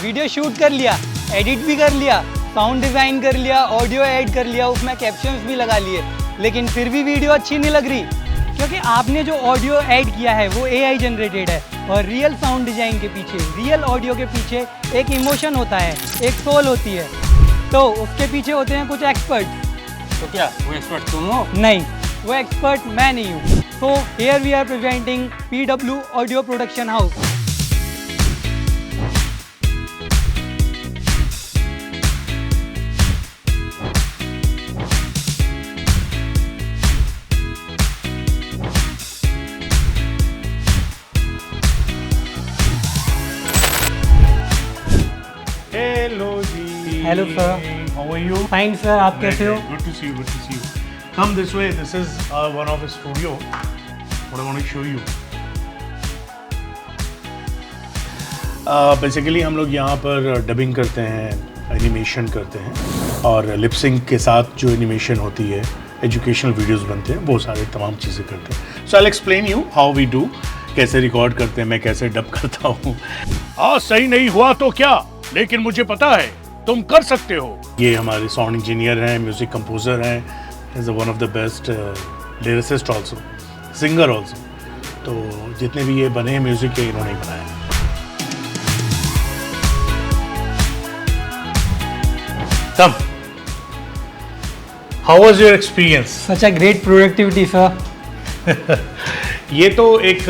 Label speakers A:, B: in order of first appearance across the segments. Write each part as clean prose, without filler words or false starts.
A: Video shoot कर लिया, edit भी कर लिया, साउंड डिज़ाइन कर लिया, ऑडियो ऐड कर लिया, उसमें कैप्शंस भी लगा लिए, लेकिन फिर भी वीडियो अच्छी नहीं लग रही क्योंकि आपने जो ऑडियो ऐड किया है वो AI जनरेटेड है। और रियल साउंड डिज़ाइन के पीछे, रियल ऑडियो के पीछे एक इमोशन होता है, एक सोल होती है, तो उसके पीछे होते हैं कुछ एक्सपर्ट।
B: तो क्या वो एक्सपर्ट तुम हो?
A: नहीं, वो एक्सपर्ट मैं नहीं हूँ। So here we are presenting PW audio production house.
C: Hello जी।
A: Hello sir.
C: How are you?
A: Fine sir, आप कैसे हो?
C: Good to see you. Good to see you. Come this way. This is one of his studio. What I want to show you. Basically हम लोग यहाँ पर dubbing करते हैं, animation करते हैं और लिपसिंग के साथ जो एनिमेशन होती है, एजुकेशनल वीडियोस बनते हैं, वो सारे तमाम चीज़ें करते हैं। So I explain you how we do, कैसे रिकॉर्ड करते हैं, मैं कैसे डब करता हूँ। सही नहीं हुआ तो क्या, लेकिन मुझे पता है तुम कर सकते हो। ये हमारे साउंड इंजीनियर हैं, म्यूजिक कंपोजर हैं, is one of the best lyricist also, singer also. तो जितने भी ये बने हैं म्यूजिक के, इन्होंने ही बनाए। Come. How was your experience?
A: Such a great productivity sir.
C: ये तो एक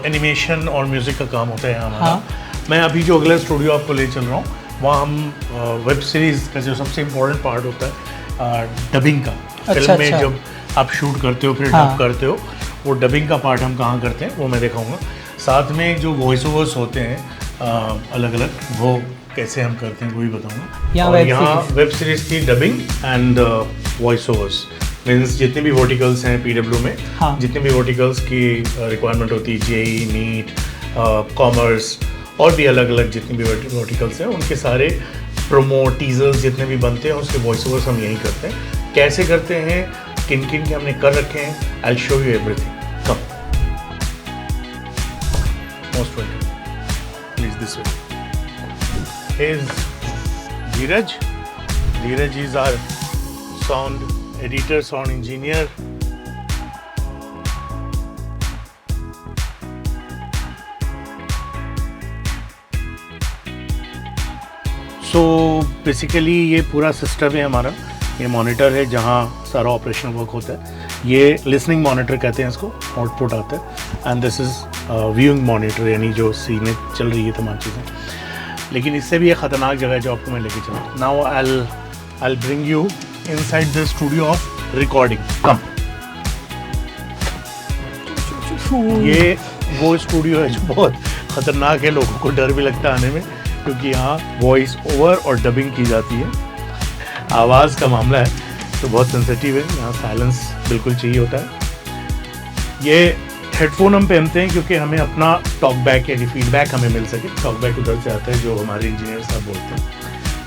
C: एनिमेशन और म्यूजिक का काम होता है हमारा।
A: हाँ।
C: मैं अभी जो अगला स्टूडियो आपको ले चल रहा हूँ, वहाँ हम वेब सीरीज का जो सबसे इम्पोर्टेंट पार्ट होता है डबिंग का। फिल्म में जब आप शूट करते हो, फिर डब करते हो, वो डबिंग का पार्ट हम कहाँ करते हैं वो मैं दिखाऊंगा। साथ में जो वॉइस ओवर्स होते हैं अलग अलग, वो कैसे हम करते हैं वो भी बताऊंगा। और यहाँ वेब सीरीज की dubbing and voice overs means जितने भी वर्टिकल्स हैं PW में, जितने भी वर्टिकल्स की रिक्वायरमेंट होती है, JEE, नीट, कॉमर्स और भी अलग अलग जितने भी वर्टिकल्स हैं, उनके सारे प्रोमो टीजर्स जितने भी बनते हैं उसके वॉइस ओवर्स हम यहीं करते हैं। कैसे करते हैं, किन किन के हमने कर रखे हैं, I will show you everything. Come, most welcome, please this way. Is Dheeraj. Dheeraj is our sound editor, sound engineer. So basically ये पूरा सिस्टम है हमारा। ये मॉनिटर है जहाँ सारा ऑपरेशनल वर्क होता है। ये लिसनिंग मॉनिटर कहते हैं इसको, आउटपुट आता है। And this is viewing monitor, यानी जो सीन में चल रही है तमाम चीज़ें। लेकिन इससे भी एक ख़तरनाक जगह है जो आपको मैं लेके चलूँ। Now I bring you inside the studio of recording. Come, ये वो स्टूडियो है जो बहुत ख़तरनाक है, लोगों को डर भी लगता है आने में, क्योंकि यहाँ वॉइस ओवर और डबिंग की जाती है। आवाज़ का मामला है तो बहुत सेंसिटिव है, यहाँ साइलेंस बिल्कुल चाहिए होता है। ये हेडफोन हम पहनते हैं क्योंकि हमें अपना टॉक बैक यानी फीडबैक हमें मिल सके। टॉक बैक उधर से आता है जो हमारे इंजीनियर साहब बोलते हैं।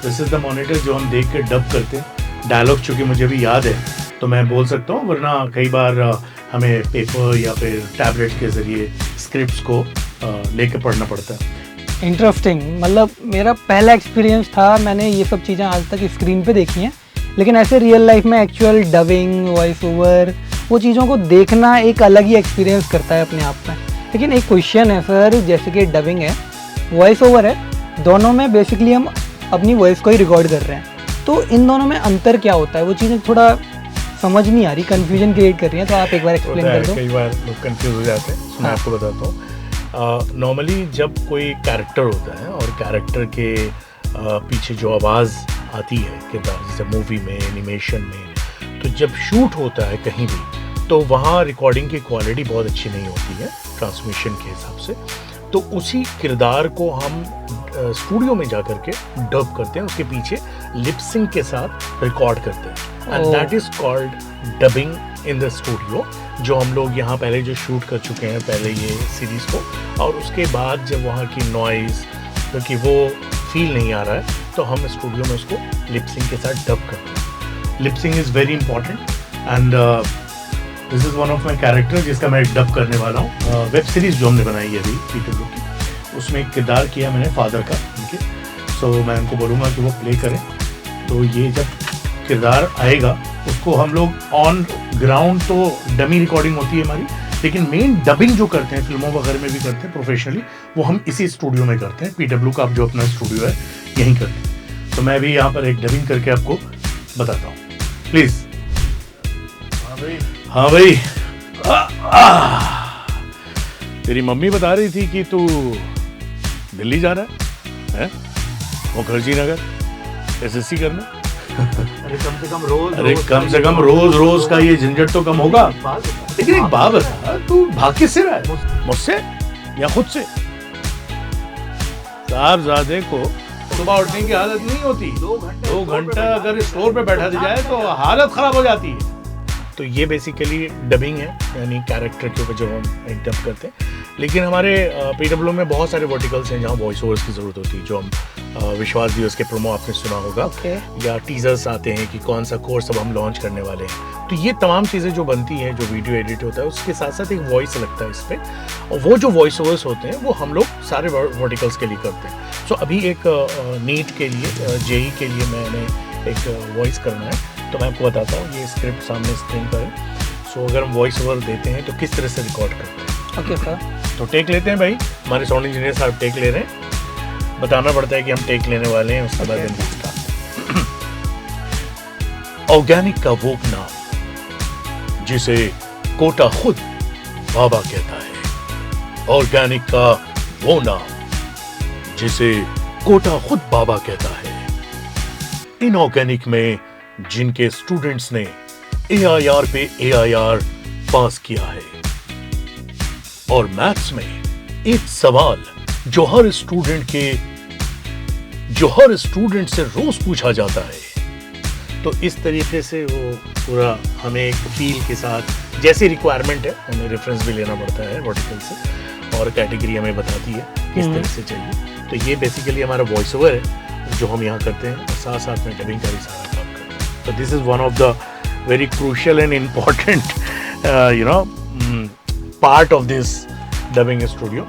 C: दिस इज़ द मॉनिटर जो हम देख के डब करते हैं। डायलॉग चूँकि मुझे भी याद है तो मैं बोल सकता हूँ, वरना कई बार हमें पेपर या फिर टैबलेट के ज़रिए स्क्रिप्ट्स को लेके पढ़ना पड़ता है।
A: इंटरेस्टिंग, मतलब मेरा पहला एक्सपीरियंस था, मैंने ये सब चीज़ें आज तक स्क्रीन पे देखी हैं, लेकिन ऐसे रियल लाइफ में एक्चुअल डबिंग, वॉइस ओवर, वो चीज़ों को देखना एक अलग ही एक्सपीरियंस करता है अपने आप में। लेकिन एक क्वेश्चन है सर, जैसे कि डबिंग है, वॉइस ओवर है, दोनों में बेसिकली हम अपनी वॉइस को ही रिकॉर्ड कर रहे हैं, तो इन दोनों में अंतर क्या होता है? वो चीज़ें थोड़ा समझ नहीं आ रही, कन्फ्यूजन क्रिएट कर रही हैं, तो आप एक बार एक्सप्लेन कर दो।
C: कई बार लोग कन्फ्यूज हो जाते हैं, मैं आपको बताता हूँ। नॉर्मली जब कोई कैरेक्टर होता है और कैरेक्टर के पीछे जो आवाज़ आती है किरदार, जैसे मूवी में, एनिमेशन में, तो जब शूट होता है कहीं भी तो वहाँ रिकॉर्डिंग की क्वालिटी बहुत अच्छी नहीं होती है ट्रांसमिशन के हिसाब से। तो उसी किरदार को हम स्टूडियो में जा कर के डब करते हैं, उसके पीछे लिपसिंग के साथ रिकॉर्ड करते हैं, and that is called dubbing in the studio, जो हम लोग यहाँ पहले जो शूट कर चुके हैं पहले ये सीरीज़ को, और उसके बाद जब वहाँ की नॉइज़ क्योंकि वो फील नहीं आ रहा है तो हम स्टूडियो में उसको लिपसिंग के साथ डब करते हैं। Lip sync is very important and this is one of my character जिसका मैं डब करने वाला हूँ। वेब सीरीज़ जो हमने बनाई है अभी PW की, उसमें एक किरदार किया मैंने फादर का, उनके सो मैं उनको बोलूँगा कि वो प्ले करें। तो ये जब किरदार आएगा उसको हम लोग ऑन ग्राउंड तो डमी रिकॉर्डिंग होती है हमारी, लेकिन मेन डबिंग जो करते हैं फिल्मों वगैरह में भी करते हैं प्रोफेशनली, वो हम इसी स्टूडियो में करते हैं। PW का जो अपना स्टूडियो है यहीं करते हैं। तो मैं भी यहाँ पर एक डबिंग करके आपको बताता हूँ, प्लीज़। हाँ भाई तेरी मम्मी बता रही थी कि तू दिल्ली जा रहा है मुखर्जी नगर SSC करने।
B: अरे कम से कम
C: रोज का ये झंझट तो कम होगा। लेकिन एक बात बता, तू भाग किससे रहा है, मुझसे या खुद से? साहबजादे को सुबह उठने की हालत नहीं होती, 2 घंटा अगर स्टोर पे बैठा जाए तो हालत खराब हो जाती है। तो ये बेसिकली डबिंग है, यानी कैरेक्टर के ऊपर जो हम एक डब करते हैं। लेकिन हमारे PW में बहुत सारे वर्टिकल्स हैं जहाँ वॉइस ओवर्स की ज़रूरत होती है, जो हम विश्वास दिवस के प्रोमो आपने सुना होगा, या टीजर्स आते हैं कि कौन सा कोर्स अब हम लॉन्च करने वाले हैं। तो ये तमाम चीज़ें जो बनती हैं, जो वीडियो एडिट होता है उसके साथ साथ एक वॉइस लगता है इस पर, और वो जो वॉइस ओवर्स होते हैं वो हम लोग सारे वर्टिकल्स के लिए करते हैं। सो अभी एक नीट के लिए, JEE के लिए मैंने एक वॉइस करना है, तो मैं आपको बताता हूँ। ये स्क्रिप्ट सामने स्क्रीन पर है। सो अगर हम वॉइस ओवर देते हैं तो किस तरह से रिकॉर्ड करते हैं।
A: ओके सर,
C: तो टेक लेते हैं भाई, हमारे साउंड इंजीनियर साहब टेक ले रहे हैं। बताना पड़ता है कि हम टेक लेने वाले हैं, उसके बाद ऑर्गेनिक का वो नाम जिसे कोटा खुद बाबा कहता है, ऑर्गेनिक का वो नाम जिसे कोटा खुद बाबा कहता है। इनऑर्गेनिक में जिनके स्टूडेंट्स ने AIR पे AIR पास किया है, और मैथ्स में एक सवाल जो हर स्टूडेंट से रोज पूछा जाता है। तो इस तरीके से वो पूरा हमें एक फील के साथ, जैसी रिक्वायरमेंट है हमें रेफरेंस भी लेना पड़ता है वर्टिकल से, और कैटेगरी हमें बताती है किस तरह से चाहिए। तो ये बेसिकली हमारा वॉइस ओवर है जो हम यहाँ करते हैं, और साथ साथ में डबिंग का भी सारा काम करते हैं। तो this is one of the very crucial and important part of this dubbing studio.